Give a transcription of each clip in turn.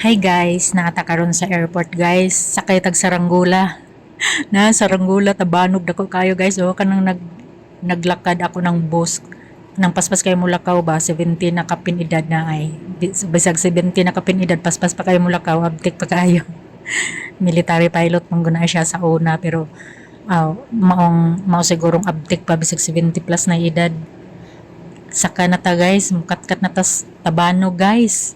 Hi guys, naata karon sa airport guys. Sakay tag Saranggola. Na Saranggola tabanog dako kayo guys. O kanang naglakad ako ng bus. Nang paspas kayo mulakaw ba 17 na kapin edad na ay. Bisag 17 na kapin edad paspas pa kayo mulakaw abtik pa kayo. Military pilot mong guna siya sa una pero mao sigurong abtik pa bisag 70 plus na edad. Saka na ta guys, mukatkat na tas tabanog guys.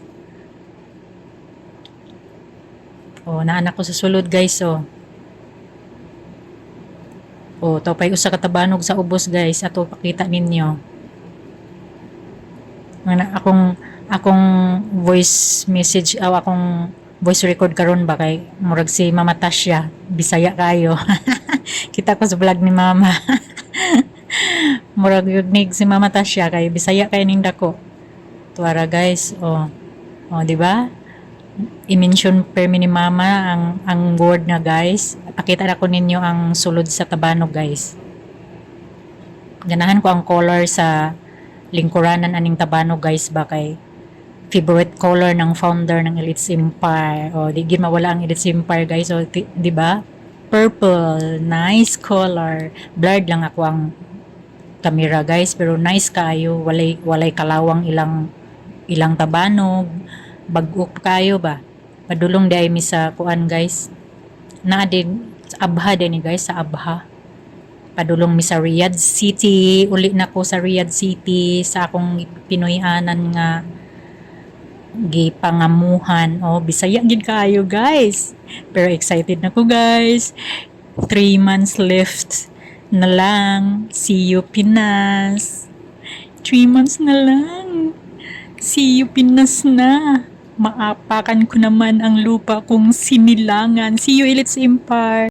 Naanak ko sa sulod guys, to pay usa ka tabanog sa ubos guys, ato pakita ninyo. Akong voice message akong voice record karon ba kay murag si Mama Tasya, Bisaya kayo. Kita ko sa vlog ni Mama. Murag yugnig si Mama Tasya kay Bisaya kay ning dako. Tuara guys, di ba? I-mention per ni Mama ang word na guys. Pakita na ko ninyo ang sulod sa tabanog guys. Ganahan ko ang color sa lingkuranan aning tabanog guys ba kay favorite color ng founder ng Elites Empire. Di gid mawala ang Elites Empire guys. Di ba? Purple, nice color. Blurred lang ako ang camera guys pero nice kaayo. Walay kalawang ilang tabanog. Bag-o kayo ba? Padulong day mi sa kuan guys. Naa din sa Abha din ni guys, sa Abha. Padulong mi sa Riyadh City. Uli na ko sa Riyadh City sa akong Pinoyanan nga gipangamuhan. Bisaya gid kayo guys. Pero excited na ko guys. 3 months left na lang. See you Pinas. 3 months na lang. See you Pinas na. Maapakan ko naman ang lupa kong sinilangan. See you Elites Empire.